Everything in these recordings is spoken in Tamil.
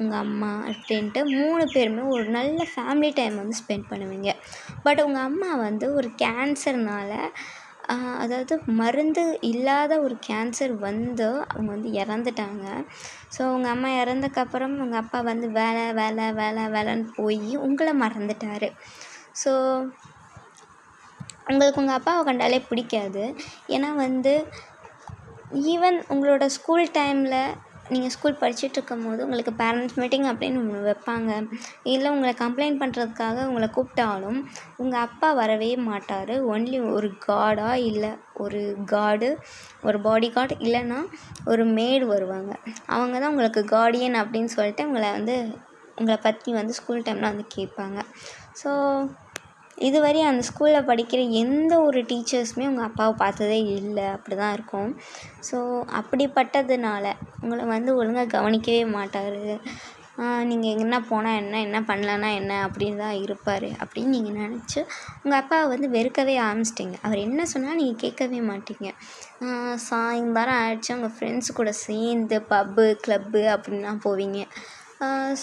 உங்கள் அம்மா அப்படின்ட்டு 3 பேருமே ஒரு நல்ல ஃபேமிலி டைம் வந்து ஸ்பெண்ட் பண்ணுவீங்க. பட் உங்கள் அம்மா வந்து ஒரு கேன்சர்னால், அதாவது மருந்து இல்லாத ஒரு கேன்சர் வந்து அவங்க வந்து இறந்துட்டாங்க. ஸோ உங்கள் அம்மா இறந்தக்கப்புறம் உங்கள் அப்பா வந்து வேலை வேலை வேலை வேலைன்னு போய் உங்களை மறந்துட்டார். ஸோ உங்களுக்கு உங்கள் அப்பாவை கண்டாலே பிடிக்காது. ஏன்னா வந்து ஈவன் உங்களோட ஸ்கூல் டைமில் நீங்கள் ஸ்கூல் படிச்சுட்ருக்கும்போது உங்களுக்கு பேரண்ட்ஸ் மீட்டிங் அப்படின்னு ஒன்று வைப்பாங்க. இல்லை உங்களை கம்ப்ளைண்ட் பண்ணுறதுக்காக உங்களை கூப்பிட்டாலும் உங்கள் அப்பா வரவே மாட்டார். ஒன்லி ஒரு கார்டாக இல்லை ஒரு கார்டு, ஒரு பாடி கார்டு, இல்லைன்னா ஒரு மேடு வருவாங்க. அவங்க தான் உங்களுக்கு கார்டியன் அப்படின்னு சொல்லிட்டு உங்களை பற்றி வந்து ஸ்கூல் டைமில் வந்து கேட்பாங்க. ஸோ இதுவரையும் அந்த ஸ்கூலில் படிக்கிற எந்த ஒரு டீச்சர்ஸுமே உங்கள் அப்பாவை பார்த்ததே இல்லை. அப்படி தான் இருக்கும். ஸோ அப்படிப்பட்டதுனால உங்களை வந்து ஒழுங்காக கவனிக்கவே மாட்டார். நீங்கள் எங்கன்னா போனால் என்ன பண்ணலன்னா என்ன அப்படின்னு தான் இருப்பார் அப்படின்னு நீங்கள் நினச்சி உங்கள் அப்பாவை வந்து வெறுக்கவே ஆரம்பிச்சிட்டிங்க. அவர் என்ன சொன்னாலும் நீங்கள் கேட்கவே மாட்டீங்க. சாயந்தரம் ஆகிடுச்சு உங்கள் ஃப்ரெண்ட்ஸ் கூட சேர்ந்து பப்பு கிளப்பு அப்படின்லாம் போவீங்க.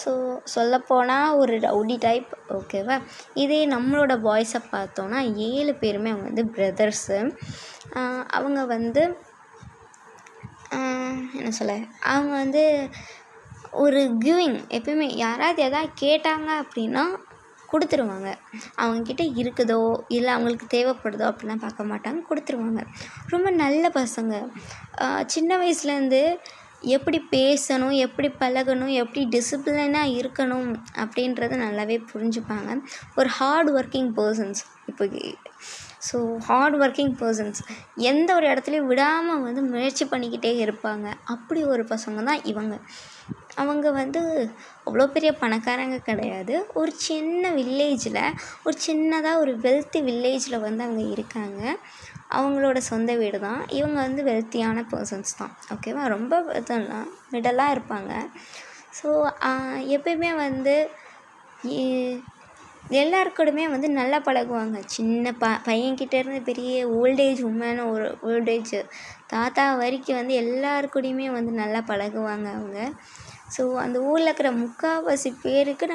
ஸோ சொல்லப்போனால் ஒரு ரவுடி டைப், ஓகேவா. இதே நம்மளோட பாய்ஸை பார்த்தோன்னா 7 பேருமே அவங்க வந்து பிரதர்ஸு. அவங்க வந்து என்ன சொல்ல, அவங்க வந்து ஒரு கிவிங், எப்பயுமே யாராவது எதாவது கேட்டாங்க அப்படின்னா கொடுத்துருவாங்க. அவங்கக்கிட்ட இருக்குதோ இல்லை அவங்களுக்கு தேவைப்படுதோ அப்படிலாம் பார்க்க மாட்டாங்க, கொடுத்துருவாங்க. ரொம்ப நல்ல பசங்க. சின்ன வயசுலேருந்து எப்படி பேசணும், எப்படி பழகணும், எப்படி டிசிப்ளினாக இருக்கணும் அப்படின்றத நல்லாவே புரிஞ்சுப்பாங்க. ஒரு hard working persons. So hard working persons எந்த ஒரு இடத்துலையும் விடாமல் வந்து முயற்சி பண்ணிக்கிட்டே இருப்பாங்க. அப்படி ஒரு பசங்க தான் இவங்க. அவங்க வந்து அவ்வளோ பெரிய பணக்காரங்க கிடையாது. ஒரு சின்ன வில்லேஜில், ஒரு சின்னதாக ஒரு வெல்த்தி வில்லேஜில் வந்து அவங்க இருக்காங்க. அவங்களோட சொந்த வீடு தான். இவங்க வந்து வெல்த்தியான பர்சன்ஸ் தான், ஓகேவா. ரொம்ப இதெல்லாம் மிடலாக இருப்பாங்க. ஸோ எப்பயுமே வந்து எல்லாருக்கூடமே வந்து நல்லா பழகுவாங்க. சின்ன பையன்கிட்டேருந்து பெரிய ஓல்டேஜ் உமன், ஒரு ஓல்டேஜ் தாத்தா வரைக்கும் வந்து எல்லாருக்கூடையுமே வந்து நல்லா பழகுவாங்க அவங்க. ஸோ அந்த ஊரில் இருக்கிற முக்கால்வாசி பேருக்கு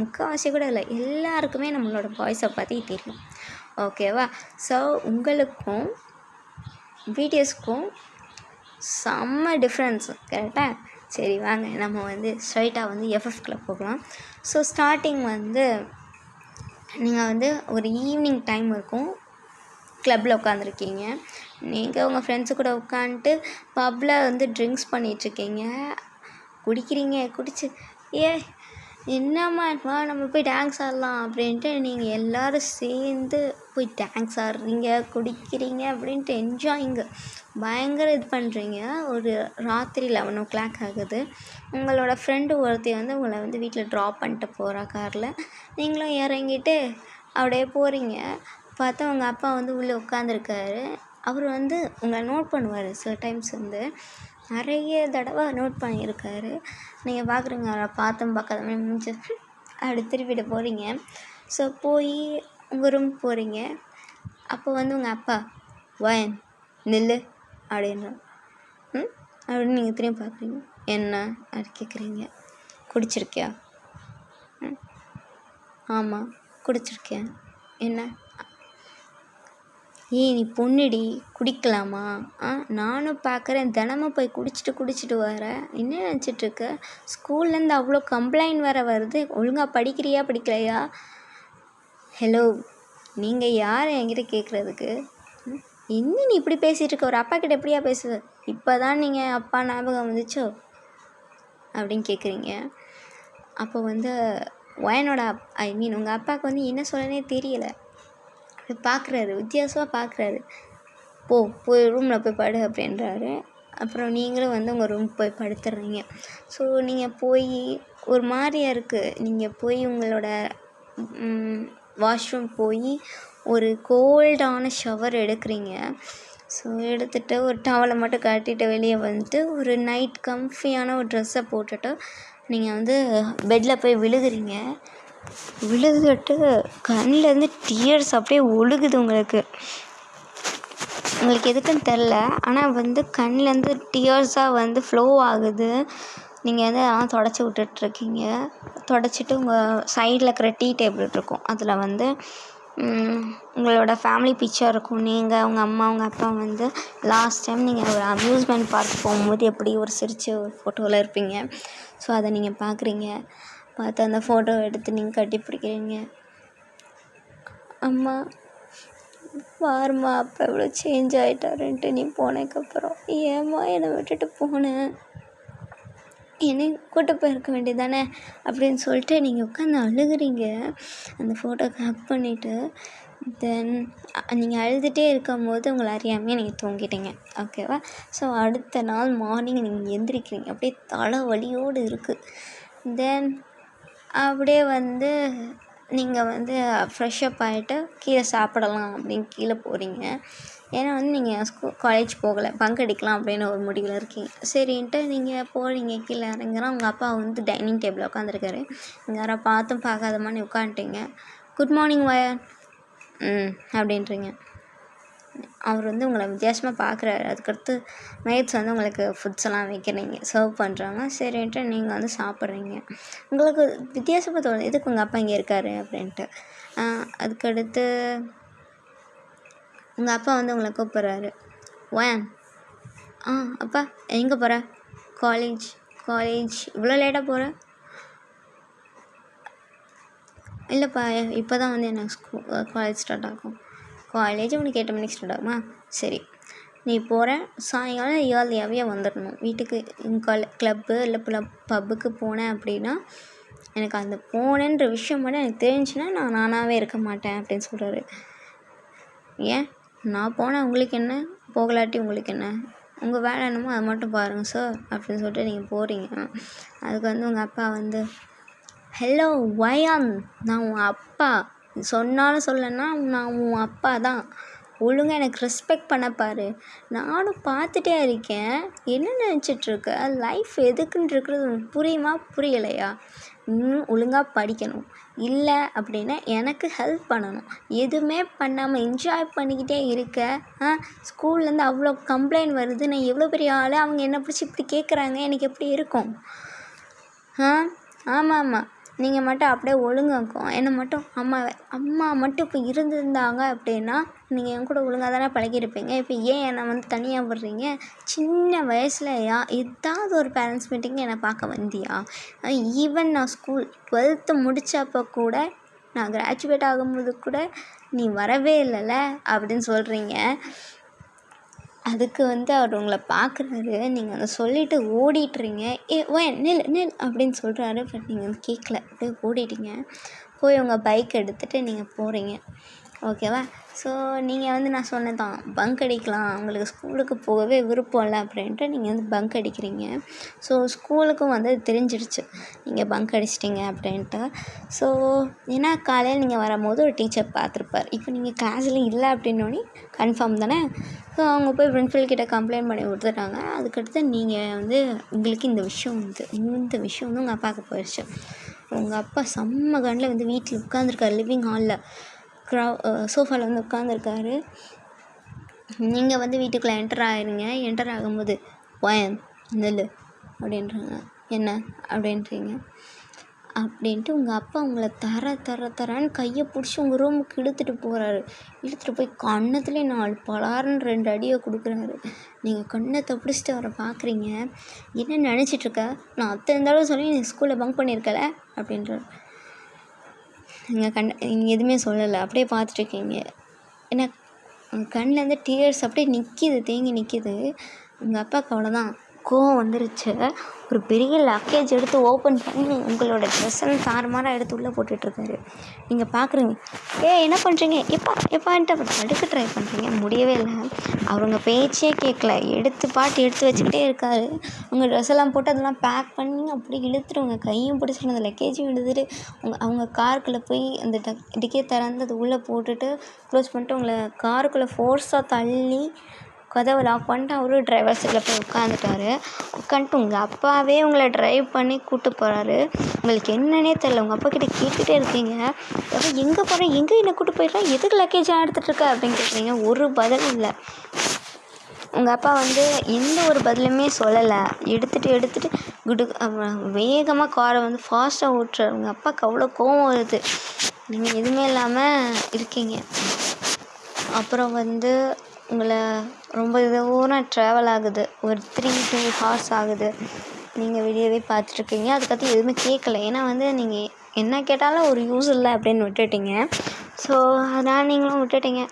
முக்கால்வாசி கூட இல்லை, எல்லாருக்குமே நம்மளோட பாய்ஸை பற்றி தெரியும், ஓகேவா. ஸோ உங்களுக்கும் பிடிஎஸ்க்கும் செம்ம டிஃப்ரென்ஸு, கரெக்டாக. சரி வாங்க நம்ம வந்து ஸ்ட்ரைட்டாக வந்து எஃப்எஃப்குள்ளே போகலாம். ஸோ ஸ்டார்டிங் வந்து நீங்கள் வந்து ஒரு ஈவினிங் டைம் இருக்கும், கிளப்பில் உட்காந்துருக்கீங்க. நீங்கள் உங்கள் ஃப்ரெண்ட்ஸு கூட உட்காந்துட்டு பப்பில் வந்து ட்ரிங்க்ஸ் பண்ணிகிட்ருக்கீங்க, குடிச்சு என்னம்மா வா நம்ம போய் டான்ஸ் ஆடலாம் அப்படின்ட்டு நீங்கள் எல்லோரும் சேர்ந்து போய் டான்ஸ் ஆடுறீங்க, குடிக்கிறீங்க அப்படின்ட்டு என்ஜாயிங்க பயங்கர இது பண்ணுறீங்க. ஒரு ராத்திரி 11 o'clock ஆகுது. உங்களோட ஃப்ரெண்டு ஒருத்தி வந்து உங்களை வந்து வீட்டில் ட்ராப் பண்ணிட்டு போகிறா காரில். நீங்களும் இறங்கிட்டு அப்படியே போகிறீங்க. பார்த்தா உங்கள் அப்பா வந்து உள்ளே உட்காந்துருக்காரு. அவர் வந்து உங்களை நோட் பண்ணுவார். சில டைம்ஸ் வந்து நிறைய தடவை நோட் பண்ணியிருக்காரு. நீங்கள் பார்க்குறீங்க, அவரை பார்க்காதமே முடிஞ்சு அப்படி திருப்பிட்டு போகிறீங்க. ஸோ போய் உங்கள் ரூம் போகிறீங்க. அப்போ வந்து உங்கள் அப்பா வயன் நில்லு அப்படின்ற அப்படின்னு நீங்கள் திரும்பி பார்க்குறீங்க. என்ன அப்படி கேட்குறீங்க. குடிச்சிருக்கியா? ஆமாம் குடிச்சிருக்கேன். என்ன? நீ பொண்ணுடி, குடிக்கலாமா? நானும் பார்க்குறேன், தினமும் போய் குடிச்சிட்டு வர. என்ன நினச்சிட்ருக்க? ஸ்கூல்லேருந்து அவ்வளோ கம்ப்ளைண்ட் வருது, ஒழுங்காக படிக்கிறியா படிக்கலையா? ஹலோ, நீங்கள் யார் என்கிட்ட கேட்குறதுக்கு? என்ன நீ இப்படி பேசிகிட்டு இருக்க? ஒரு அப்பா கிட்ட எப்படியா பேசுவ? இப்போ தான் நீங்கள் அப்பா ஞாபகம் வந்துச்சோ அப்படின்னு கேட்குறீங்க. அப்போ வந்து வயனோட உங்கள் அப்பாவுக்கு வந்து என்ன சொல்லனே தெரியலை. பார்க்குறாரு, வித்தியாசமாக பார்க்குறாரு. போய் ரூமில் போய் படு அப்படின்றாரு. அப்புறம் நீங்களும் வந்து உங்கள் ரூம் போய் படுத்துடுறீங்க. ஸோ நீங்கள் போய் ஒரு மாதிரியாக இருக்குது. நீங்கள் போய் உங்களோட வாஷ்ரூம் போய் ஒரு கோல்டான ஷவர் எடுக்கிறீங்க. ஸோ எடுத்துகிட்டு ஒரு டவலை மட்டும் கட்டிட்டு வெளியே வந்துட்டு ஒரு நைட் கம்ஃபியான ஒரு ட்ரெஸ்ஸை போட்டுட்டு நீங்கள் வந்து பெட்டில் போய் விழுதுட்டு கண்ணிலேருந்து டியர்ஸ் அப்படியே ஒழுகுது உங்களுக்கு எதுக்குன்னு தெரில. ஆனால் வந்து கண்ணிலேருந்து டியர்ஸாக வந்து ஃப்ளோ ஆகுது. நீங்கள் வந்து அதெல்லாம் தொடச்சி விட்டுட்ருக்கீங்க. தொடச்சிட்டு உங்கள் சைடில் இருக்கிற டீ டேபிள் இருக்கும். அதில் வந்து உங்களோட ஃபேமிலி பிக்சர் இருக்கும். நீங்கள், உங்கள் அம்மா, உங்கள் அப்பா வந்து லாஸ்ட் டைம் நீங்கள் ஒரு அம்யூஸ்மெண்ட் பார்க் போகும்போது எப்படி ஒரு சிரிச்ச ஒரு ஃபோட்டோவில் இருப்பீங்க. ஸோ அதை நீங்கள் பார்க்குறீங்க. பார்த்து அந்த ஃபோட்டோ எடுத்து நீங்கள் கட்டி பிடிக்கிறீங்க. அம்மா பாரும்மா அப்போ எவ்வளோ சேஞ்ச் ஆகிட்டாருன்ட்டு நீ போனதுக்கப்புறம். ஏம்மா என்னை விட்டுட்டு போனேன், என்னை கூட்ட போயிருக்க வேண்டியதானே அப்படின்னு சொல்லிட்டு நீங்கள் உட்காந்து அழுகுறீங்க. அந்த ஃபோட்டோக்கு ஹக் பண்ணிவிட்டு தென் நீங்கள் அழுதுகிட்டே இருக்கும்போது உங்களை அறியாமையே நீங்கள் தூங்கிட்டீங்க. ஓகேவா? ஸோ அடுத்த நாள் மார்னிங் நீங்கள் எந்திரிக்கிறீங்க. அப்படியே தலை வலியோடு இருக்குது. தென் அப்படியே வந்து நீங்கள் வந்து ஃப்ரெஷ்ஷப் ஆகிட்டு கீழே சாப்பிடலாம் அப்படின்னு கீழே போகிறீங்க. ஏன்னா வந்து நீங்கள் காலேஜ் போகலை, பங்க் அடிக்கலாம் அப்படின்னு ஒரு முடிவில் இருக்கீங்க. சரின்ட்டு நீங்கள் போகிறீங்க. கீழே இறங்குறோம். உங்கள் அப்பா வந்து டைனிங் டேபிளில் உட்காந்துருக்காரு. நீங்கள் யாரை பார்த்தும் பார்க்காத மாதிரி உட்காந்துட்டீங்க. குட் மார்னிங் வயன் அப்படின்றீங்க. அவர் வந்து உங்களை வித்தியாசமாக பார்க்குறாரு. அதுக்கடுத்து மேட்ஸ் வந்து உங்களுக்கு ஃபுட்ஸ் எல்லாம் வைக்கிறீங்க, சர்வ் பண்ணுறாங்க. சரின்ட்டு நீங்கள் வந்து சாப்பிட்றீங்க. உங்களுக்கு வித்தியாசமாக தோணுது, எதுக்கு உங்கள் அப்பா இங்கே இருக்கார் அப்படின்ட்டு. அதுக்கடுத்து உங்கள் அப்பா வந்து உங்களை கூப்பிட்றாரு. ஒன் அப்பா எங்கே போகிற? காலேஜ் இவ்வளோ லேட்டாக போகிற? இல்லைப்பா இப்போ தான் வந்து எனக்கு காலேஜ் ஸ்டார்ட் ஆகும். காலேஜ் உனக்கு 8 மணிக்கு ஸ்டார்ட் ஆகுமா? சரி, நீ போகிற சாயங்காலம் ஏர்லியாகவே வந்துடணும் வீட்டுக்கு. கிளப்பு இல்லை பப்புக்கு போனேன் அப்படின்னா எனக்கு அந்த போனேன்ற விஷயம் மட்டும் எனக்கு தெரிஞ்சுன்னா நான் நானாகவே இருக்க மாட்டேன் அப்படின்னு சொல்கிறாரு. ஏன் நான் போனேன் உங்களுக்கு என்ன, போகலாட்டி உங்களுக்கு என்ன, உங்கள் வேலை என்னமோ அதை மட்டும் பாருங்கள் சார் அப்படின்னு சொல்லிட்டு நீங்கள் போகிறீங்க. அதுக்கு வந்து உங்கள் அப்பா வந்து, ஹலோ வயான், நான் உன் அப்பா, சொன்னாலும் சொல்லலைன்னா நான் உன் அப்பா தான், ஒழுங்காக எனக்கு ரெஸ்பெக்ட் பண்ண பாரு. நானும் பார்த்துட்டே இருக்கேன், என்ன நினச்சிட்ருக்க, லைஃப் எதுக்குன்னு இருக்கிறது உனக்கு புரியுமா புரியலையா? இன்னும் ஒழுங்காக படிக்கணும், இல்லை அப்படின்னா எனக்கு ஹெல்ப் பண்ணணும். எதுவுமே பண்ணாமல் என்ஜாய் பண்ணிக்கிட்டே இருக்க. ஸ்கூல்லேருந்து அவ்வளோ கம்ப்ளைண்ட் வருது, நான் எவ்வளோ பெரிய ஆள், அவங்க என்னை பிடிச்சி இப்படி கேட்குறாங்க, எனக்கு எப்படி இருக்கும்? ஆமாம், நீங்கள் மட்டும் அப்படியே ஒழுங்காக்கும். என்னை மட்டும் அம்மா மட்டும் இப்போ இருந்திருந்தாங்க அப்படின்னா நீங்கள் என் கூட ஒழுங்காக தானே பழகியிருப்பீங்க. இப்போ ஏன் என்னை வந்து தனியாக விடுறீங்க? சின்ன வயசில் ஏதாவது ஒரு பேரண்ட்ஸ் மீட்டிங் என்னை பார்க்க வந்தியா? ஈவன் நான் ஸ்கூல் 12th முடித்தப்போ கூட, நான் கிராஜுவேட் ஆகும்போது கூட நீ வரவே இல்லைல்ல அப்படின்னு சொல்கிறீங்க. அதுக்கு வந்து அவர் உங்களை பார்க்குறாரு. நீங்கள் அதை சொல்லிவிட்டு ஓடிட்டுறீங்க. நில் அப்படின்னு சொல்கிறாரு. பட் நீங்கள் வந்து கேட்கல, அப்படியே ஓடிட்டீங்க. போய் உங்கள் பைக் எடுத்துகிட்டு நீங்கள் போகிறீங்க. ஓகேவா? ஸோ நீங்கள் வந்து நான் சொன்னதான் பங்க் அடிக்கலாம், உங்களுக்கு ஸ்கூலுக்கு போகவே விருப்பம் இல்லை அப்படின்ட்டு நீங்கள் வந்து பங்க் அடிக்கிறீங்க. ஸோ ஸ்கூலுக்கும் வந்து தெரிஞ்சிடுச்சு நீங்கள் பங்க் அடிச்சிட்டிங்க அப்படின்ட்டு. ஸோ ஏன்னா காலையில் நீங்கள் வரும்போது ஒரு டீச்சர் பார்த்துருப்பார். இப்போ நீங்கள் கிளாஸில் இல்லை அப்படின்னோடனே கன்ஃபார்ம் தானே. ஸோ அவங்க போய் பிரின்சிபல் கிட்ட கம்ப்ளைண்ட் பண்ணி கொடுத்துட்டாங்க. அதுக்கடுத்து நீங்கள் வந்து உங்களுக்கு இந்த விஷயம் வந்து உங்கள் அப்பாவுக்கு போயிடுச்சு. உங்கள் அப்பா செம்ம கண்ணில் வந்து வீட்டில் உட்காந்துருக்காரு, லிவிங் ஹாலில் சோஃபாவில் வந்து உட்காந்துருக்காரு. நீங்கள் வந்து வீட்டுக்குள்ளே என்டர் ஆகும்போது வயன் நெல் அப்படின்றாங்க. என்ன அப்படின்றீங்க அப்படின்ட்டு உங்கள் அப்பா உங்களை தரன்னு கையை பிடிச்சி உங்கள் ரூமுக்கு இழுத்துட்டு போய் கன்னத்துலேயே 4 பலாருன்னு 2 அடியை கொடுக்குறாரு. நீங்கள் கண்ணத்தை பிடிச்சிட்டு அவரை பார்க்குறீங்க. என்ன நினச்சிட்ருக்க, நான் அத்தனை தடவை சொல்லி நீ ஸ்கூலில் பங்க் பண்ணியிருக்கல அப்படின்றார். நீங்கள் எதுவுமே சொல்லலை, அப்படியே பார்த்துட்ருக்கீங்க. ஏன்னா கண்ணிலேருந்து டீயர்ஸ் அப்படியே தேங்கி நிற்கிது. உங்கள் அப்பாவுக்கு அவ்வளோதான் கோவம் வந்துருச்சு. ஒரு பெரிய லக்கேஜ் எடுத்து ஓப்பன் பண்ணி உங்களோட ட்ரெஸ்ஸெல்லாம் தாறுமாறாக எடுத்து உள்ளே போட்டுட்ருக்காரு. நீங்கள் பார்க்குறீங்க. என்ன பண்ணுறீங்க, எப்பான்ட்டு அப்படி தடுக்க ட்ரை பண்ணுறீங்க, முடியவே இல்லை. அவங்க பேச்சே கேட்கல, எடுத்து வச்சுக்கிட்டே இருக்காரு. உங்கள் ட்ரெஸ்ஸெல்லாம் போட்டு அதெல்லாம் பேக் பண்ணி அப்படி இழுத்துட்டு உங்கள் கையும் பிடிச்சிட்டு அந்த லக்கேஜும் இழுத்துட்டு அவங்க காருக்குள்ளே போய் அந்த டிக்கே திறந்து அது உள்ளே போட்டுட்டு க்ளோஸ் பண்ணிட்டு உங்களை காருக்குள்ளே ஃபோர்ஸாக தள்ளி கதவை லாக் பண்ணிட்டு அவரும் டிரைவர் சீட்டில் போய் உட்காந்துட்டு உங்கள் அப்பாவே உங்களை ட்ரைவ் பண்ணி கூப்பிட்டு போகிறாரு. உங்களுக்கு என்னன்னே தெரில. உங்கள் அப்பா கிட்டே கேட்டுகிட்டே இருக்கீங்க, எங்கே போகிறேன், எங்கே என்னை கூப்பிட்டு போயிடுறேன், எதுக்கு லக்கேஜாக எடுத்துகிட்டு இருக்க அப்படின்னு கேட்குறீங்க. ஒரு பதிலும் இல்லை. உங்கள் அப்பா வந்து எந்த ஒரு பதிலுமே சொல்லலை. எடுத்துகிட்டு வேகமாக காரை வந்து ஃபாஸ்ட்டாக ஓட்டுறாரு. உங்கள் அப்பாவுக்கு அவ்வளோ கோவம் வருது. நீங்கள் எதுவுமே இல்லாமல் இருக்கீங்க. அப்புறம் வந்து உங்களை ரொம்ப தூரம் ட்ராவல் ஆகுது. ஒரு 2 ஹார்ஸ் ஆகுது. நீங்கள் வெளியவே பார்த்துட்ருக்கீங்க. அதுக்கடுத்து எதுவுமே கேட்கல. ஏன்னா வந்து நீங்கள் என்ன கேட்டாலும் ஒரு யூஸ் இல்லை அப்படின்னு விட்டுட்டீங்க. ஸோ அதனால் நீங்களும் விட்டுட்டீங்க.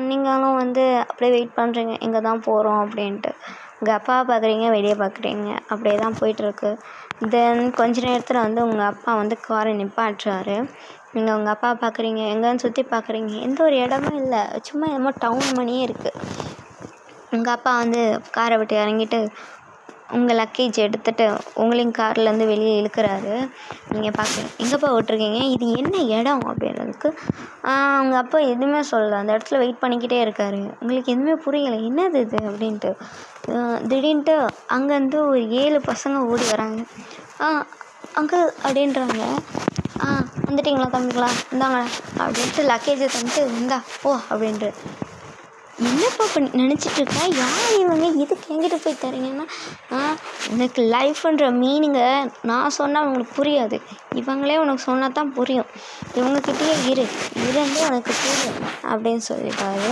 நீங்களும் வந்து அப்படியே வெயிட் பண்ணுறீங்க, எங்கே தான் போகிறோம் அப்படின்ட்டு. உங்கள் அப்பாவை பார்க்குறீங்க, வெளியே பார்க்குறீங்க, அப்படியே தான் போயிட்டுருக்கு. தென் கொஞ்ச நேரத்தில் வந்து உங்கள் அப்பா வந்து காரை நிப்பாட்டுறாரு. நீங்கள் உங்கள் அப்பாவை பார்க்குறீங்க, எங்கேன்னு சுற்றி பார்க்குறீங்க, எந்த ஒரு இடமும் இல்லை, சும்மா என்னமோ டவுன் மணியே இருக்குது. உங்கள் அப்பா வந்து காரை விட்டு இறங்கிட்டு உங்கள் லக்கேஜ் எடுத்துகிட்டு உங்களையும் கார்லேருந்து வெளியே இழுக்கிறாரு. நீங்கள் பார்க்குறீங்க, எங்கேப்பா விட்ருக்கீங்க, இது என்ன இடம் அப்படின்றதுக்கு அவங்க அப்பா எதுவுமே சொல்லலை. அந்த இடத்துல வெயிட் பண்ணிக்கிட்டே இருக்காரு. உங்களுக்கு எதுவுமே புரியலை, என்னது இது அப்படின்ட்டு. திடீர்னுட்டு அங்கேருந்து ஒரு 7 பசங்க ஓடி வராங்க. அங்கிள் அப்படின்றாங்க. வந்துட்டிங்களா தம்பிங்களா, இந்தாங்க அப்படின்ட்டு லக்கேஜை தந்துட்டு இந்தா ஓ அப்படின்ட்டு. என்னப்பா நினச்சிட்ருக்க, யார் இவங்க, எதுக்கு என்கிட்ட போய் தரீங்கன்னா, உனக்கு லைஃப்ன்ற மீனிங்கை நான் சொன்னால் உங்களுக்கு புரியாது, இவங்களே உனக்கு சொன்னால் தான் புரியும், இவங்கக்கிட்டேயே இருந்து உனக்கு புரியும் அப்படின்னு சொல்லிட்டாரு.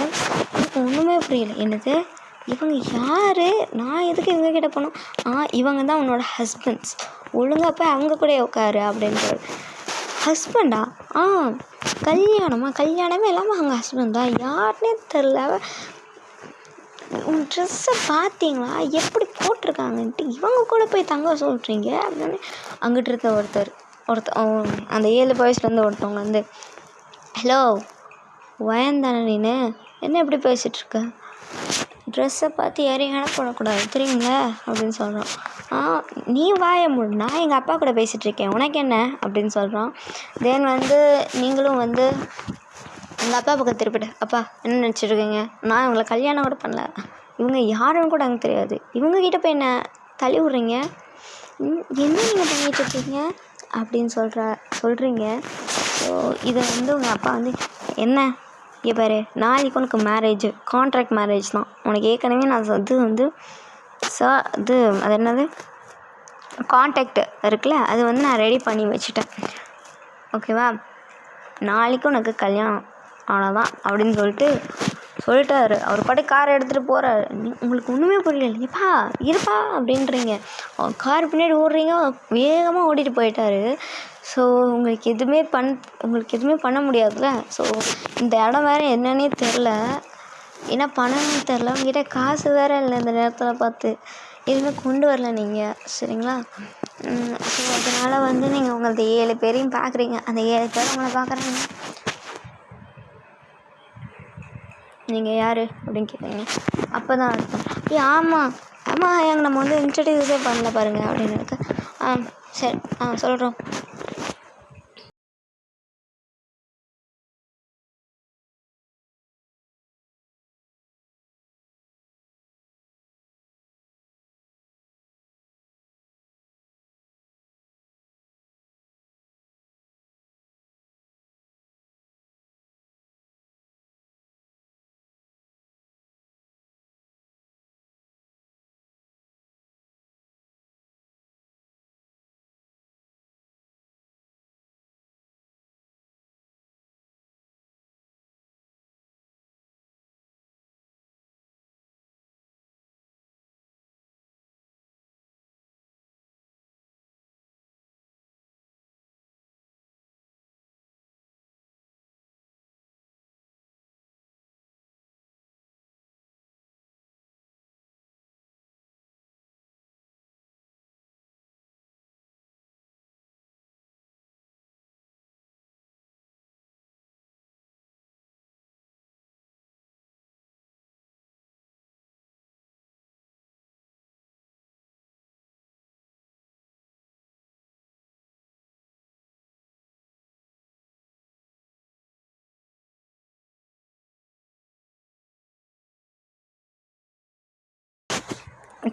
எனக்கு ஒன்றுமே புரியல. என்னது, இவங்க யார், நான் எதுக்கு இவங்கக்கிட்ட போனோம், இவங்க தான் உன்னோட ஹஸ்பண்ட்ஸ், ஒழுங்காக போய் அவங்க கூட உட்காரு அப்படின்றாரு. ஹஸ்பண்டா? கல்யாணமே இல்லாமல் அவங்க ஹஸ்பண்ட் தான், யாருன்னே தெரில. உன் ட்ரெஸ்ஸை பார்த்தீங்களா, எப்படி போட்டிருக்காங்கன்ட்டு இவங்க கூட போய் தங்க சொல்கிறீங்க அப்படின்னு. அங்கிட்டு இருக்க ஒருத்தர் அந்த 7 பாய்ஸ்லேருந்து ஒருத்தவங்க வந்து, ஹலோ வயந்தானே நீனு, என்ன எப்படி பேசிகிட்ருக்க, ட்ரெஸ்ஸை பார்த்து யாரையும் ஹேண்ட் பண்ணக்கூடாது தெரியுங்களா அப்படின்னு சொல்கிறான். நீ வாய மூடு, நான் எங்கள் அப்பா கூட பேசிகிட்ருக்கேன், உனக்கு என்ன அப்படின்னு சொல்கிறான். தென் வந்து நீங்களும் வந்து எங்கள் அப்பா பக்கம் திருப்பிட்டு, அப்பா என்ன நினச்சிட்ருக்கீங்க, நான் இவங்களை கல்யாணம் கூட பண்ணல, இவங்க யாருன்னு கூட எனக்கு தெரியாது, இவங்கக்கிட்ட போய் என்ன தள்ளி விட்றீங்க, என்ன நீங்கள் பண்ணிகிட்ருக்கீங்க அப்படின்னு சொல்கிறீங்க. ஸோ இதை வந்து உங்கள் அப்பா வந்து, என்ன இங்கே பாரு, நாளைக்கு உனக்கு மேரேஜ், கான்ட்ராக்ட் மேரேஜ் தான், உனக்கு ஏற்கனவே நான் அது என்னது கான்டாக்ட் இருக்குல்ல, அது வந்து நான் ரெடி பண்ணி வச்சுட்டேன், ஓகேவா, நாளைக்கு உனக்கு கல்யாணம் அவ்வளோதான் அப்படின்னு சொல்லிட்டாரு. அவர் பாட்டு காரை எடுத்துகிட்டு போகிறாரு. உங்களுக்கு ஒன்றுமே புரியல, இருப்பா அப்படின்றீங்க, கார் பின்னாடி ஓடுறீங்க, வேகமாக ஓடிட்டு போயிட்டாரு. ஸோ உங்களுக்கு எதுவுமே பண்ண முடியாதுல்ல. ஸோ இந்த இடம் வேறு என்னன்னே தெரில, ஏன்னா பணம்னு தெரில, உங்ககிட்ட காசு வேறு இல்லை இந்த நேரத்தில் பார்த்து, எதுவுமே கொண்டு வரல நீங்கள், சரிங்களா. ஸோ அதனால் வந்து நீங்கள் உங்களது 7 பேரையும் பார்க்குறீங்க, அந்த 7 பேர் உங்களை பார்க்குறாங்க. நீங்கள் யார் அப்படின்னு கேட்குறீங்க. அப்போ தான் இருக்கும், ஆமாம் எங்கள் நம்ம வந்து இன்ட்ரடியூஸே பண்ணல பாருங்கள் அப்படின்னு இருக்கு. சரி சொல்கிறோம்.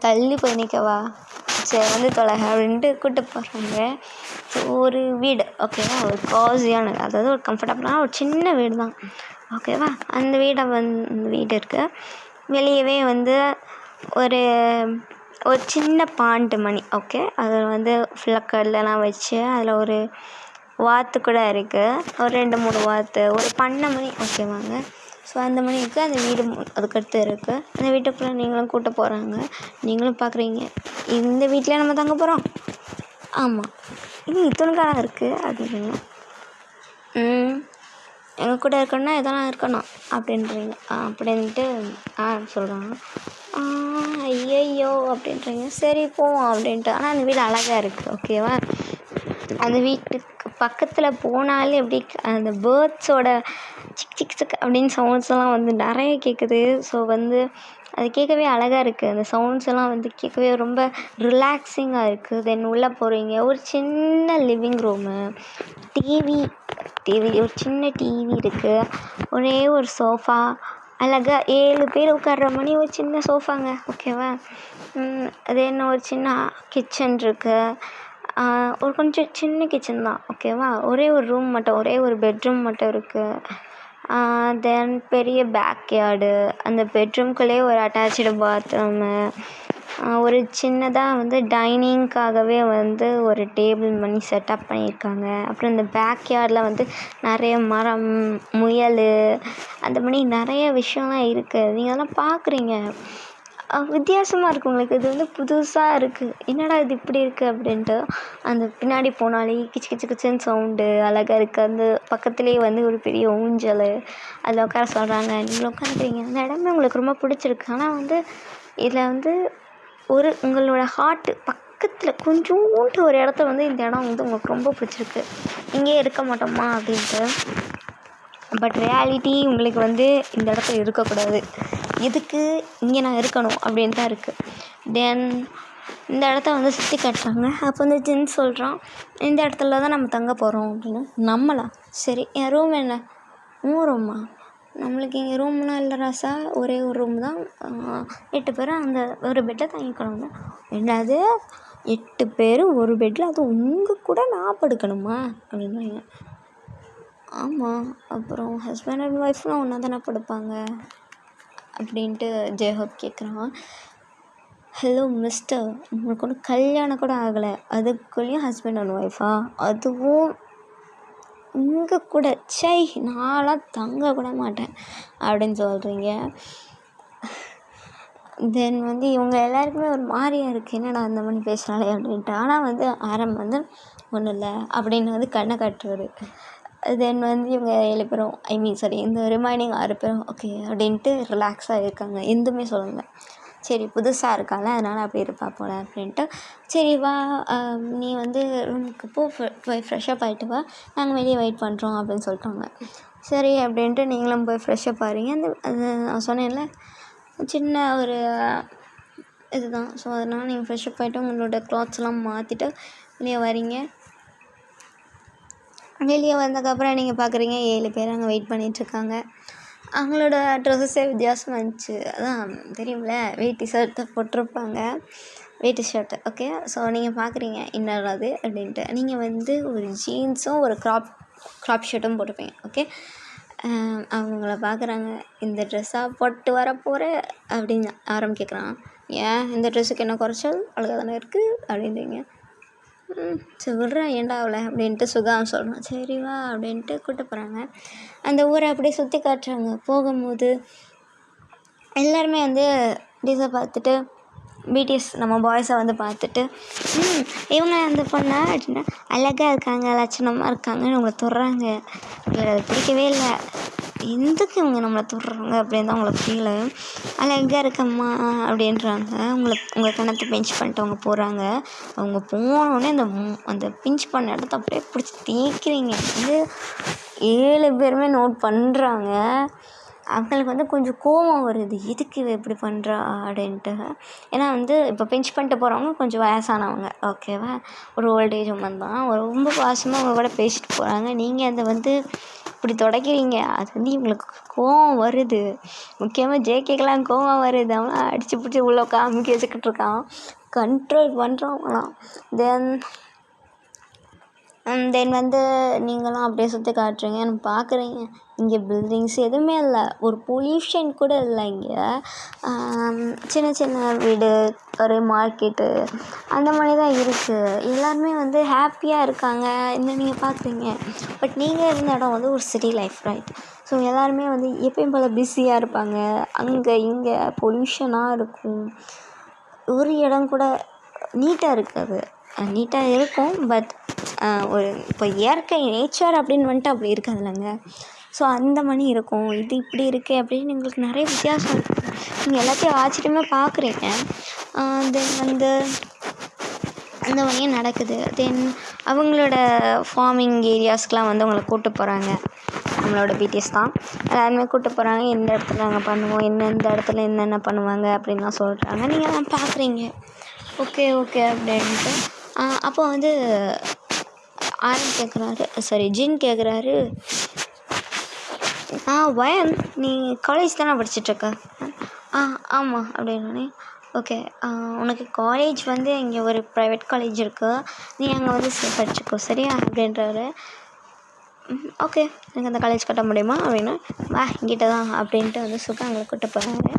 தள்ளி போய் நிற்கவா, சரி வந்து தொலைக அப்படின்ட்டு கூப்பிட்டு போகிறாங்க. ஸோ ஒரு வீடு, ஓகேவா, ஒரு காஸியான, அதாவது ஒரு கம்ஃபர்டபுளான ஒரு சின்ன வீடு தான், ஓகேவா. அந்த வீடு இருக்குது. வெளியவே வந்து ஒரு ஒரு சின்ன பாண்டு மணி, ஓகே, அதில் வந்து ஃபுல்லாக கல்லெல்லாம் வச்சு அதில் ஒரு வாத்து கூட இருக்குது, ஒரு 2-3 வாத்து, ஒரு பண்ணை மணி, ஓகேவாங்க. ஸோ அந்த மணி இருக்குது. அந்த வீடு அதுக்கடுத்து இருக்குது. அந்த வீட்டுக்குள்ளே நீங்களும் கூட்ட போகிறாங்க. நீங்களும் பார்க்குறீங்க, இந்த வீட்டிலே நம்ம தங்க போகிறோம். ஆமாம், இது இத்தனைக்காக இருக்குது அப்படின்றீங்க. எங்கள் கூட இருக்கணும்னா இதெல்லாம் இருக்கணும் அப்படின்றீங்க. அப்படின்ட்டு சொல்கிறாங்க. ஐயையோ அப்படின்றீங்க. சரி போவோம் அப்படின்ட்டு. ஆனால் அந்த வீடு அழகாக இருக்குது, ஓகேவா. அந்த வீட்டுக்கு பக்கத்தில் போனாலே எப்படி அந்த பேர்ட்ஸோட சிக் சிக் சிக் அப்படின்னு சவுண்ட்ஸ்லாம் வந்து நிறைய கேட்குது. ஸோ வந்து அது கேட்கவே அழகாக இருக்குது. அந்த சவுண்ட்ஸ் எல்லாம் வந்து கேட்கவே ரொம்ப ரிலாக்ஸிங்காக இருக்குது. தென் உள்ளே போகிறீங்க, ஒரு சின்ன லிவிங் ரூமு, டிவி ஒரு சின்ன டிவி இருக்குது, ஒரே ஒரு சோஃபா, அழகாக 7 பேர் உட்கார்ற மாதிரி ஒரு சின்ன சோஃபாங்க, ஓகேவா. அது என்ன, ஒரு சின்ன கிச்சன் இருக்குது, ஒரு கொஞ்சம் சின்ன கிச்சன் தான், ஓகேவா. ஒரே ஒரு ரூம் மட்டும், ஒரே ஒரு பெட்ரூம் மட்டும் இருக்குது. தென் பெரிய பேக்யார்டு, அந்த பெட்ரூம்குள்ளேயே ஒரு அட்டாச்சு பாத்ரூமு, ஒரு சின்னதாக வந்து டைனிங்க்காகவே வந்து ஒரு டேபிள் பண்ணி செட்டப் பண்ணியிருக்காங்க. அப்புறம் இந்த பேக்யார்டில் வந்து நிறைய மரம், முயல், அந்த மாதிரி நிறைய விஷயம்லாம் இருக்குது. நீங்கள் அதெல்லாம் பார்க்குறீங்க, வித்தியாசமாக இருக்குது உங்களுக்கு. இது வந்து புதுசாக இருக்குது, என்னடா இது இப்படி இருக்குது அப்படின்ட்டு. அந்த பின்னாடி போனாலே கிச்சு கிச்சு கிச்சுன்னு சவுண்டு அழகாக இருக்குது. அந்த பக்கத்துலேயே வந்து ஒரு பெரிய ஊஞ்சல், அதில் உட்கார சொல்கிறாங்க. நீங்கள் உட்காந்துக்கிறீங்க. அந்த இடமே உங்களுக்கு ரொம்ப பிடிச்சிருக்கு. ஆனால் வந்து இதில் வந்து உங்களோட ஹார்ட்டு பக்கத்தில் கொஞ்சோண்டு ஒரு இடத்துல வந்து இந்த இடம் வந்து உங்களுக்கு ரொம்ப பிடிச்சிருக்கு, இங்கேயே இருக்க மாட்டோமா அப்படின்ட்டு. பட் ரியாலிட்டி உங்களுக்கு வந்து இந்த இடத்துல இருக்கக்கூடாது, எதுக்கு இங்கே நான் இருக்கணும் அப்படின்னு தான் இருக்குது. தென் இந்த இடத்த வந்து சுற்றி காட்டுறாங்க. அப்போ வந்து ஜின் சொல்கிறான், இந்த இடத்துல தான் நம்ம தங்க போகிறோம் அப்படின்னு. நம்மளா? சரி, என் ரூம் என்ன? 3 ரூமா? நம்மளுக்கு இங்கே ரூம்லாம் இல்லை ராசா, ஒரே ஒரு ரூம் தான், 8 பேரும் அந்த ஒரு பெட்டில் தங்கிக்கணுங்க. என்னது 8 பேர் ஒரு பெட்டில், அது உங்கள் கூட நான் படுக்கணுமா அப்படின்றாங்க. ஆமாம், அப்புறம் ஹஸ்பண்ட் அண்ட் ஒய்ஃப்லாம் ஒன்றா தானே படுப்பாங்க அப்படின்ட்டு ஜேஹப் கேட்குறான். ஹலோ மிஸ்டர், உங்களுக்கு ஒன்றும் கல்யாணம் கூட ஆகலை, அதுக்குள்ளேயும் ஹஸ்பண்ட் அண்ட் ஒய்ஃபா, அதுவும் இங்கே கூட, சை நான்லாம் தங்க கூட மாட்டேன் அப்படின்னு சொல்கிறீங்க. தென் வந்து இவங்க எல்லாருக்குமே ஒரு மாதிரியாக இருக்குது, என்னடா அந்த மாதிரி பேசுகிறாளே அப்படின்ட்டு. ஆனால் வந்து ஆரம் வந்து ஒன்றும் இல்லை அப்படின்னு வந்து கண்ணை காட்டுறாரு. தென் வந்து இவங்க 7 பேரும், இந்த ரிமைனிங் 6 பேரும் ஓகே அப்படின்ட்டு ரிலாக்ஸாக இருக்காங்க, எதுவுமே சொல்லலை. சரி புதுசாக இருக்கால, அதனால் அப்படி இருப்பா போல் அப்படின்ட்டு. சரி வா, நீ வந்து ரூமுக்கு போய் ஃப்ரெஷ்ஷப் ஆகிட்டு வா, நாங்கள் வெளியே வெயிட் பண்ணுறோம் அப்படின்னு சொல்லிட்டாங்க. சரி அப்படின்ட்டு நீங்களும் போய் ஃப்ரெஷ்ஷப் ஆகிறீங்க. அது நான் சொன்னேன்ல, சின்ன ஒரு இதுதான். ஸோ அதனால் நீங்கள் ஃப்ரெஷ்ஷப் ஆகிட்டு உங்களோட க்ளாத்ஸ்லாம் மாற்றிட்டு வெளியே வரீங்க. வெளியே வந்ததுக்கப்புறம் நீங்கள் பார்க்குறீங்க 7 பேர் அங்கே வெயிட் பண்ணிகிட்ருக்காங்க. அவங்களோட ட்ரெஸ்ஸஸே வித்தியாசமாக இருந்துச்சு. அதான் தெரியும்ல, வேட்டி ஷர்ட்டு போட்டிருப்பாங்க, வேட்டி ஷர்ட்டு, ஓகே. ஸோ நீங்கள் பார்க்குறீங்க என்னடா அது அப்படின்ட்டு. நீங்கள் வந்து ஒரு ஜீன்ஸும் ஒரு க்ராப் ஷர்ட்டும் போட்டிருப்பீங்க, ஓகே. அவங்கள பார்க்குறாங்க, இந்த ட்ரெஸ்ஸாக போட்டு வர போகிற அப்படின்னு கேட்குறான். ஏன் இந்த ட்ரெஸ்ஸுக்கு என்ன குறைச்சல், அழகாக தானே இருக்குது அப்படின்றீங்க. சரி விட்றேன், ஏன்டா அவளை அப்படின்ட்டு சுகாம் சொல்கிறான். சரி வா அப்படின்ட்டு கூப்பிட்டு போகிறாங்க. அந்த ஊரை அப்படியே சுற்றி காட்டுறாங்க. போகும்போது எல்லாருமே வந்து டிஸை பார்த்துட்டு, பிடிஎஸ் நம்ம பாய்ஸை வந்து பார்த்துட்டு, இவங்க அந்த பொண்ணா அப்படின்னா அழகாக இருக்காங்க, லட்சணமாக இருக்காங்கன்னு உங்களை தொடுறாங்க. இல்லை அது பிடிக்கவே இல்லை, எதுக்கு இவங்க நம்மளை தொடுறாங்க அப்படின்னு தான் உங்களுக்கு ஃபீல். அழகாக இருக்கம்மா அப்படின்றாங்க. உங்கள் கணத்தை பிஞ்ச் பண்ணிட்டு அவங்க போகிறாங்க. அவங்க போனோடனே அந்த பிஞ்ச் பண்ண இடத்த அப்படியே பிடிச்சி தேய்க்கிறீங்க. வந்து 7 பேருமே நோட் பண்ணுறாங்க. அவங்களுக்கு வந்து கொஞ்சம் கோபம் வருது, எதுக்கு இவ இப்படி பண்ணுறா அப்படின்ட்டு. ஏன்னா வந்து இப்போ பிஞ்ச் பண்ணிட்டு போகிறவங்க கொஞ்சம் வயசானவங்க, ஓகேவா, ஒரு ஓல்டேஜ் உமன் தான். ரொம்ப பாசமாக அவங்க கூட பேசிட்டு போகிறாங்க. நீங்கள் அதை வந்து இப்படி தொடக்கிறீங்க. அது வந்து இவங்களுக்கு கோவம் வருது. முக்கியமாக ஜேகேக்கெலாம் கோவம் வருது. அவங்களாம் அடித்து பிடிச்சி உள்ள காமிக்க வச்சுக்கிட்டு இருக்கான், கண்ட்ரோல் பண்ணுறவங்களாம். தென் வந்து நீங்களாம் அப்படியே சுற்றி காட்டுறீங்க, எனக்கு பார்க்குறீங்க. இங்கே பில்டிங்ஸ் எதுவுமே இல்லை, ஒரு பொல்யூஷன் கூட இல்லை இங்கே. சின்ன சின்ன வீடு, ஒரு மார்க்கெட்டு அந்த மாதிரி தான் இருக்குது. எல்லாருமே வந்து ஹாப்பியாக இருக்காங்க. இந்த நீங்கள் பார்க்குறீங்க. பட் நீங்கள் இருந்த இடம் வந்து ஒரு சிட்டி லைஃப், ரைட்? ஸோ எல்லாருமே வந்து எப்பயும் போல் பிஸியாக இருப்பாங்க. அங்கே இங்கே பொல்யூஷனாக இருக்கும். ஒரு இடம் கூட நீட்டாக இருக்காது. நீட்டாக இருக்கும், பட் ஒரு இப்போ இயற்கை நேச்சர் அப்படின்னு வந்துட்டு அப்படி இருக்காதுல்லங்க. ஸோ அந்த மாதிரி இருக்கும். இது இப்படி இருக்கே அப்படின்னு எங்களுக்கு நிறைய வித்தியாசம் இருக்குது. நீங்கள் எல்லாத்தையும் ஆச்சரியமாக பார்க்குறீங்க. தென் வந்து அந்த மாதிரியும் நடக்குது. தென் அவங்களோட ஃபார்மிங் ஏரியாஸ்க்கெலாம் வந்து அவங்கள கூப்பிட்டு போகிறாங்க. நம்மளோட பிடிஎஸ் தான் எல்லாருமே கூப்பிட்டு போகிறாங்க. எந்த இடத்துல நாங்கள் பண்ணுவோம், எந்தெந்த இடத்துல என்னென்ன பண்ணுவாங்க அப்படின்லாம் சொல்கிறாங்க. நீங்கள் எல்லாம் பார்க்குறீங்க. ஓகே ஓகே அப்படின்ட்டு அப்போ வந்து ஆரன் கேட்குறாரு, சாரி ஜின் கேட்குறாரு, வயன் நீ காலேஜ் தானே படிச்சிட்ருக்க? ஆமாம் அப்படின்னோடனே, ஓகே உனக்கு காலேஜ் வந்து இங்கே ஒரு ப்ரைவேட் காலேஜ் இருக்குது, நீ அங்கே வந்து படிச்சுக்கோ சரியா அப்படின்றாரு. ஓகே எனக்கு அந்த காலேஜ் கட்ட முடியுமா அப்படின்னா, வா இங்கிட்ட தான் அப்படின்ட்டு வந்து அங்கே கூப்பிட்டு போகிறாரு.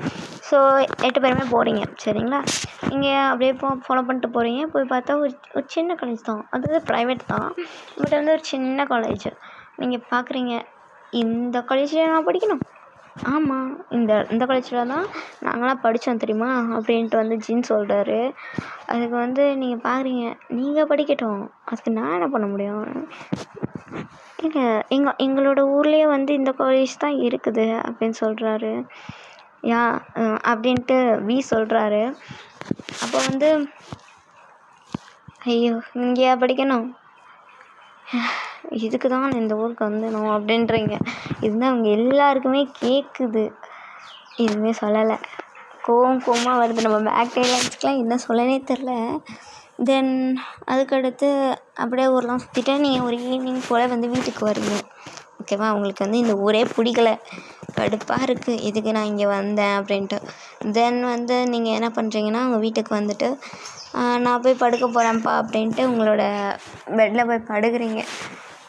ஸோ 8 பேருமே போகிறீங்க சரிங்களா. இங்கே அப்படியே ஃபாலோ பண்ணிட்டு போகிறீங்க. போய் பார்த்தா ஒரு சின்ன காலேஜ் தான், அதாவது ப்ரைவேட் தான், பட் வந்து ஒரு சின்ன காலேஜ். நீங்கள் பார்க்குறீங்க, இந்த காலேஜில் நான் படிக்கணும்? ஆமாம், இந்த காலேஜில் தான் நாங்களாம் படித்தோம் தெரியுமா அப்படின்ட்டு வந்து ஜின் சொல்கிறாரு. அதுக்கு வந்து நீங்கள் பார்க்குறீங்க, நீங்கள் படிக்கட்டும், அதுக்கு நான் என்ன பண்ண முடியும்? இல்லை எங்களோட ஊர்லேயே வந்து இந்த காலேஜ் தான் இருக்குது அப்படின்னு சொல்கிறாரு. யா அப்படின்ட்டு வி சொல்கிறாரு. அப்போ வந்து ஐயோ இங்கேயா படிக்கணும், இதுக்கு தான் நான் இந்த ஊருக்கு வந்தணும் அப்படின்றீங்க. இதுதான் அவங்க எல்லாருக்குமே கேட்குது. எதுவுமே சொல்லலை. கோவமாக வருது. நம்ம பேக் டைலாக்ஸ்க்கெலாம் என்ன சொல்லனே தெரில. தென் அதுக்கடுத்து அப்படியே ஊரெலாம் சுற்றிட்டு நீங்கள் ஒரு ஈவினிங் போல் வந்து வீட்டுக்கு வரீங்க. ஓகேவா, உங்களுக்கு வந்து இந்த ஊரே பிடிக்கல, கடுப்பாக இருக்குது, இதுக்கு நான் இங்கே வந்தேன் அப்படின்ட்டு. தென் வந்து நீங்கள் என்ன பண்ணுறீங்கன்னா, உங்கள் வீட்டுக்கு வந்துட்டு நான் போய் படுக்க போகிறேன்ப்பா அப்படின்ட்டு உங்களோட பெட்டில் போய் படுக்கிறீங்க.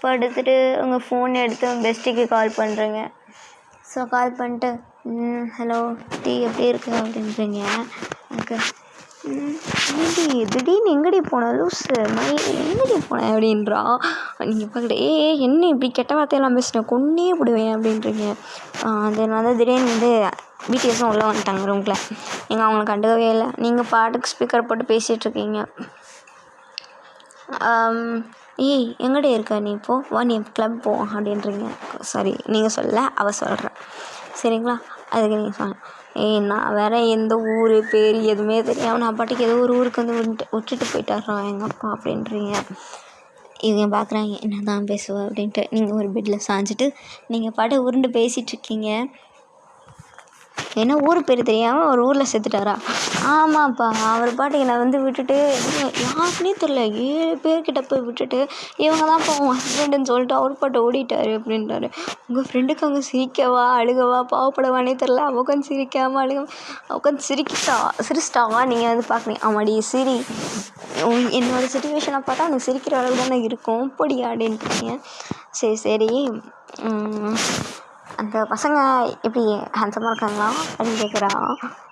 படுத்துட்டு உங்கள் ஃபோன் எடுத்து உங்கள் பெஸ்ட்டுக்கு கால் பண்ணுறீங்க. ஸோ கால் பண்ணிட்டு ஹலோ டீ எப்படி இருக்கு அப்படின்றீங்க. எனக்கு திடீர்னு எங்கடி போன லூஸு எங்கடி போனேன் அப்படின்றா. நீங்கள் பார்க்கல என்ன இப்படி கெட்ட வார்த்தையெல்லாம் பேசினேன், கொன்னே போடுவேன் அப்படின்றீங்க. தென் வந்து திடீர்னு வந்து பிடிஎஸும் உள்ளே வந்துட்டாங்க ரூமில். நீங்கள் அவங்கள கண்டுக்கவே இல்லை. நீங்கள் பாட்டுக்கு ஸ்பீக்கர் போட்டு பேசிகிட்ருக்கீங்க. ஏய் எங்கடி இருக்க நீ, போ வா நீ கிளப் போ அப்படின்றீங்க. சாரி நீங்கள் சொல்லலை, அவள் சொல்கிறேன் சரிங்களா. அதுக்கு நீங்கள் சொன்ன நான் வேறு எந்த ஊர் பேர் எதுவுமே தெரியாமல் நான் பாட்டுக்கு ஏதோ ஒரு ஊருக்கு வந்து விட்டுட்டு போயிட்டாரான் எங்கள் அப்பா அப்படின்றீங்க. இவங்க பார்க்குறாங்க என்ன தான் பேசுவேன் அப்படின்ட்டு. நீங்கள் ஒரு பெட்டில் சாஞ்சிட்டு நீங்கள் பாட்டு உருண்டு பேசிகிட்ருக்கீங்க. ஏன்னா ஊர் பேர் தெரியாமல் ஒரு ஊரில் செத்துட்டாரா? ஆமாப்பா, அவர் பாட்டுக்கு என்னை வந்து விட்டுட்டு யாருக்குனே தெரில 7 பேர்கிட்ட போய் விட்டுட்டு இவங்க தான் இப்போ உன் ஹஸ்பண்டுன்னு சொல்லிட்டு அவர் பாட்டு ஓடிட்டார் அப்படின்றாரு. உங்கள் ஃப்ரெண்டுக்கு அங்கே சிரிக்கவா அழுகவா பாவப்படவானே தெரில. அவள் உட்காந்து சிரிக்காமல் உட்காந்து சிரிச்சிட்டா. நீங்கள் வந்து பார்க்குறீங்க, ஆமாடி சிரி, என்னோடய சுச்சுவேஷனை பார்த்தா அவனுக்கு சிரிக்கிற அளவு தானே இருக்கும், பொடி அப்படின்ட்டுருக்கீங்க. சரி அந்த பசங்க எப்படி ஹேண்ட்ஸமாக இருக்காங்களா அப்படின்னு கேட்குறா.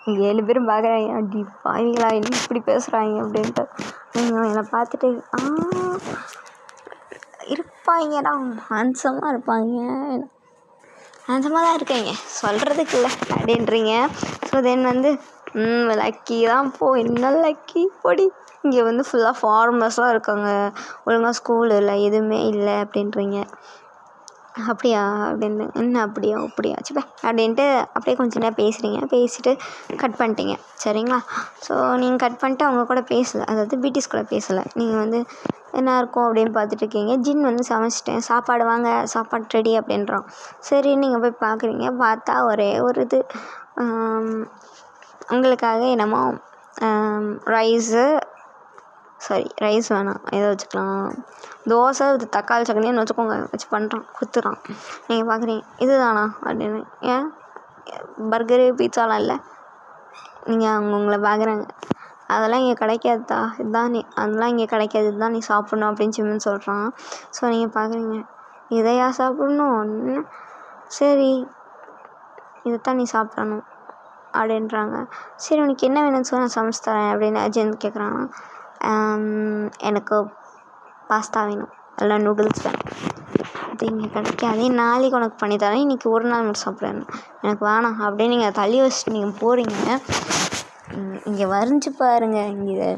இங்கே 7 பேரும் பார்க்குறாங்க, அப்படி பாவீங்களா என்ன இப்படி பேசுகிறாங்க அப்படின்ட்டு. நீங்கள் என்னை பார்த்துட்டு இருப்பாங்கடா, ஹேண்ட்ஸமாக இருப்பாங்க, ஹேண்ட்ஸமாக தான் இருக்கீங்க, சொல்கிறதுக்கு இல்லை அப்படின்றீங்க. ஸோ தென் வந்து லக்கி தான் போ, என்ன லக்கி பொடி. இங்கே வந்து ஃபுல்லாக ஃபார்மர்ஸாக இருக்காங்க, ஒழுங்காக ஸ்கூல் இல்லை எதுவுமே இல்லை அப்படின்றீங்க. அப்படியா அப்படின்னு, என்ன அப்படியா சிப்ப அப்படின்ட்டு அப்படியே கொஞ்சம் நேரம் பேசுகிறீங்க. பேசிவிட்டு கட் பண்ணிட்டீங்க சரிங்களா. ஸோ நீங்கள் கட் பண்ணிட்டு அவங்க கூட பேசலை, அதாவது பிடிஎஸ் கூட பேசலை. நீங்கள் வந்து என்ன இருக்கும் அப்படின்னு பார்த்துட்ருக்கீங்க. ஜின் வந்து சமைச்சிட்டேன், சாப்பாடு வாங்க, சாப்பாடு ரெடி அப்படின்றான். சரி நீங்கள் போய் பார்க்குறீங்க. பார்த்தா ஒரே ஒரு இது உங்களுக்காக என்னமோ ரைஸ் வேணாம், எதை வச்சுக்கலாம், தோசை இது தக்காளி சட்னின்னு வச்சுக்கோங்க, வச்சு பண்ணுறான் கொடுத்துட்றான். நீங்கள் பார்க்குறீங்க இதுதானா அப்படின்னு. ஏன் பர்கரு பீட்சாலாம் இல்லை? நீங்கள் அவங்க உங்களை பார்க்குறாங்க, அதெல்லாம் இங்கே கிடைக்காதுதா, இதுதான் நீ, அதெல்லாம் இங்கே கிடைக்காது, இதுதான் நீ சாப்பிட்ணும் அப்படின்னு சொல்கிறான். ஸோ நீங்கள் பார்க்குறீங்க, இதையா சாப்பிட்ணும், சரி இதைத்தான் நீ சாப்பிடணும் அப்படின்றாங்க. சரி உனக்கு என்ன வேணும்னு சொன்னால் நான் சமைச்சு தரேன் அப்படின்னு அஜயந்த் கேட்குறாங்க. எனக்கு பாஸ்தா வேணும், இல்லை நூடுல்ஸ் வேணும். அது இங்கே கிடைக்காது, நாளைக்கு உனக்கு பண்ணி தரேன், இன்றைக்கி ஒரு நாள் மட்டும் சாப்பிட்றேன், எனக்கு வேணாம் அப்படின்னு நீங்கள் தள்ளி வச்சுட்டு நீங்கள் போகிறீங்க. இங்கே வரைஞ்சி பாருங்க, இங்கே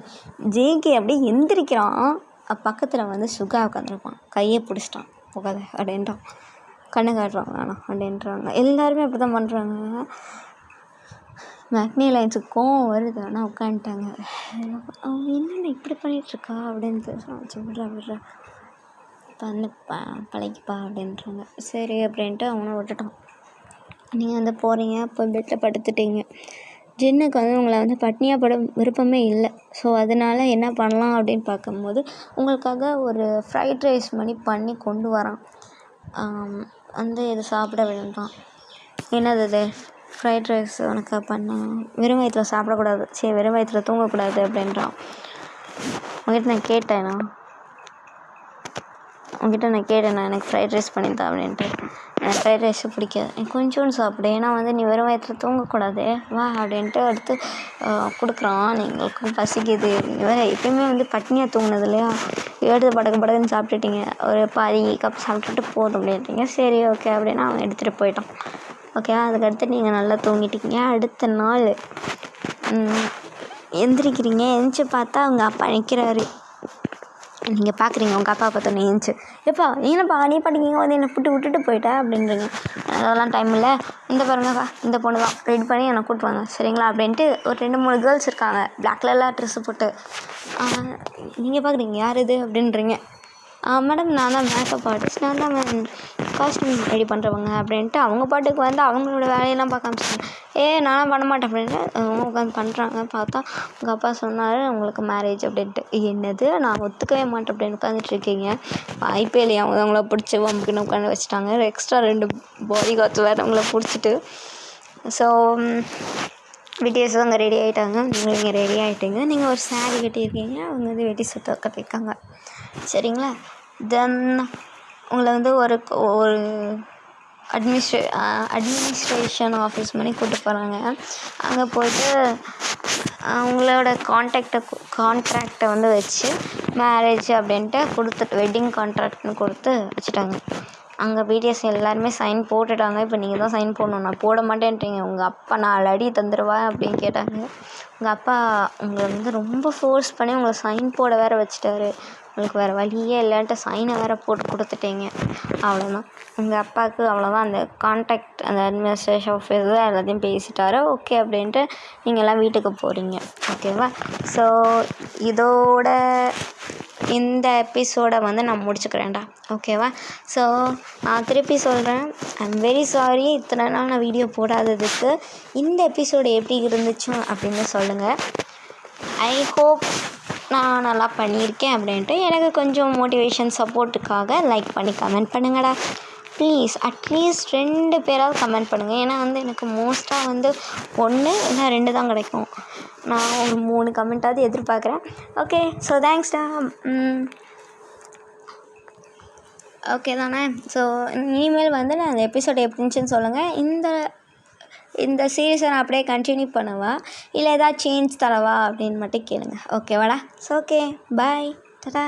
ஜேகே அப்படியே எந்திரிக்கிறான். பக்கத்தில் வந்து சுகா உட்காந்துருப்பான், கையை பிடிச்சிட்டான், போகாத அப்படின்றான், கண்ணு காட்டுறான் வேணாம் அப்படின்றாங்க. எல்லாருமே அப்படி தான் பண்ணுறாங்க. மேக்னி லைன்ஸுக்கு கோவம் வருது, ஆனால் உட்காந்துட்டாங்க. அவன் என்னென்ன இப்படி பண்ணிகிட்ருக்கா அப்படின்னு விட்றா பண்ணு பழகிப்பா அப்படின்றாங்க. சரி அப்படின்ட்டு அவனை விட்டுட்டான். நீங்கள் வந்து போகிறீங்க, போய் பெட்டில் படுத்துட்டீங்க. ஜின்னுக்கு வந்து உங்களை வந்து பட்னியாக பட விருப்பமே இல்லை. ஸோ அதனால் என்ன பண்ணலாம் அப்படின்னு பார்க்கும்போது உங்களுக்காக ஒரு ஃப்ரைட் ரைஸ் பண்ணி கொண்டு வரான். வந்து இது சாப்பிட வேண்டாம். என்னது இது ஃப்ரைட் ரைஸ் உனக்கு பண்ண, வெறும் வயிற்றில் சாப்பிடக்கூடாது, சரி வெறும் வயிற்றில் தூங்கக்கூடாது அப்படின்றான். உங்ககிட்ட நான் கேட்டேண்ணா எனக்கு ஃப்ரைட் ரைஸ் பண்ணித்தான் அப்படின்ட்டு. எனக்கு ஃப்ரைட் ரைஸு பிடிக்காது, எனக்கு கொஞ்சோண்டு சாப்பிடு, ஏன்னா வந்து நீ வெறும் வயிற்றில் தூங்கக்கூடாது வா அப்படின்ட்டு அடுத்து கொடுக்குறான். நீங்களுக்கும் பசிக்குது, வேறு எப்பயுமே வந்து பட்னியாக தூங்கினது இல்லையா, எடுத்து படக்குன்னு சாப்பிட்டுட்டீங்க, ஒரு பாதி கப் சாப்பிட்டுட்டு போதும் அப்படின்றீங்க. சரி ஓகே அப்படின்னு அவன் எடுத்துகிட்டு போயிட்டான். ஓகேவா, அதுக்கடுத்து நீங்கள் நல்லா தூங்கிட்டீங்க. அடுத்த நாள் எந்திரிக்கிறீங்க. எழுந்திரிச்சு பார்த்தா அவங்க அப்பா நிற்கிறாரு. நீங்கள் பார்க்குறீங்க உங்கள் அப்பா பார்த்தோன்னே எழுந்துச்சு, எப்பா என்னப்பா நீ பாட்டிங்க வந்து என்னை விட்டுட்டு போயிட்டேன் அப்படின்றீங்க. அதெல்லாம் டைம் இல்லை, இந்த பாருங்கப்பா இந்த பொண்ணு தான் ரெடி பண்ணி என்னை கூப்பிட்டு சரிங்களா அப்படின்ட்டு ஒரு 2-3 கேர்ள்ஸ் இருக்காங்க பிளாக் கலர்லாம் ட்ரெஸ்ஸு போட்டு. நீங்கள் பார்க்குறீங்க யார் இது அப்படின்றீங்க. மேடம் நான் தான் மேக்கப் ஆர்டிஸ்ட், நான் தான் மேம் காஸ்ட்யூம் ரெடி பண்ணுறவங்க அப்படின்ட்டு அவங்க பாட்டுக்கு வந்து அவங்களோட வேலையெல்லாம் பார்க்க ஆரம்பிச்சாங்க. நானும் பண்ண மாட்டேன் அப்படின்ட்டு அவங்க உட்காந்து பண்ணுறாங்க. பார்த்தா உங்கள் அப்பா சொன்னார் உங்களுக்கு மேரேஜ் அப்படின்ட்டு. என்னது நான் ஒத்துக்கவே மாட்டேன் அப்படின்னு உட்காந்துட்டு இருக்கீங்க. வாய்ப்பே இல்லையா, அவங்கள பிடிச்சி வம்புக்குன்னு உட்காந்து வச்சுட்டாங்க. எக்ஸ்ட்ரா 2 பாடி கார்ட்ஸ் வேறு அவங்கள பிடிச்சிட்டு. ஸோ பிடிஎஸ் அங்கே ரெடி ஆகிட்டாங்க, நீங்கள் ரெடி ஆகிட்டீங்க. நீங்கள் ஒரு சாரீ கட்டியிருக்கீங்க, அவங்க வந்து வெட்டி சுத்த கட்டியிருக்காங்க சரிங்களா. தென் உங்களை வந்து ஒரு அட்மினிஸ்ட்ரேஷன் ஆஃபீஸ் பண்ணி கூப்பிட்டு போகிறாங்க. அங்கே போய்ட்டு அவங்களோட கான்ட்ராக்டை வந்து வச்சு மேரேஜ் அப்படின்ட்டு கொடுத்துட்டு வெட்டிங் கான்ட்ராக்ட்னு கொடுத்து வச்சுட்டாங்க. அங்கே பிடிஎஸ் எல்லாருமே சைன் போட்டுட்டாங்க. இப்போ நீங்கள் தான் சைன் போடணும், நான் போட மாட்டேன்றீங்க. உங்கள் அப்பா 4 அடி தந்துடுவா அப்படின்னு கேட்டாங்க. உங்கள் அப்பா உங்களை வந்து ரொம்ப ஃபோர்ஸ் பண்ணி உங்களை சைன் போட வேறு வச்சுட்டாரு. உங்களுக்கு வேறு வழியே இல்லைன்ட்டு சைனை வேறு போட்டு கொடுத்துட்டீங்க. அவ்வளோதான், உங்கள் அப்பாவுக்கு அவ்வளோதான். அந்த கான்ட்ராக்ட் அந்த அட்மினிஸ்ட்ரேஷன் ஆஃபீஸில் எல்லாத்தையும் பேசிட்டாரு. ஓகே அப்படின்ட்டு நீங்கள் எல்லாம் வீட்டுக்கு போகிறீங்க. ஓகேவா, ஸோ இதோட இந்த எபிசோடை வந்து நான் முடிச்சுக்கிறேன்டா. ஓகேவா, ஸோ நான் திருப்பி சொல்கிறேன், ஐம் வெரி சாரி இத்தனை நாள் நான் வீடியோ போடாததுக்கு. இந்த எபிசோடு எப்படி இருந்துச்சு அப்படின்னு சொல்லுங்கள். ஐ ஹோப் நான் நல்லா பண்ணியிருக்கேன் அப்படின்ட்டு. எனக்கு கொஞ்சம் மோட்டிவேஷன் சப்போர்ட்டுக்காக லைக் பண்ணி கமெண்ட் பண்ணுங்கடா ப்ளீஸ். அட்லீஸ்ட் 2 பேராவது கமெண்ட் பண்ணுங்கள். ஏன்னா வந்து எனக்கு மோஸ்ட்டாக வந்து 1 இல்லை 2 தான் கிடைக்கும். நான் ஒரு 3 கமெண்ட்டாவது எதிர்பார்க்குறேன். ஓகே, ஸோ தேங்க்ஸ்டா. ஓகே தானே. ஸோ இனிமேல் வந்து நான் அந்த எபிசோட் எப்படி இருந்துச்சுன்னு சொல்லுங்கள். இந்த சீரீஸை நான் அப்படியே கண்டினியூ பண்ணவா இல்லை ஏதாவது சேஞ்ச் தரவா அப்படின்னு மட்டும் கேளுங்க. ஓகேவாடா. ஸோ ஓகே, பாய், டாடா.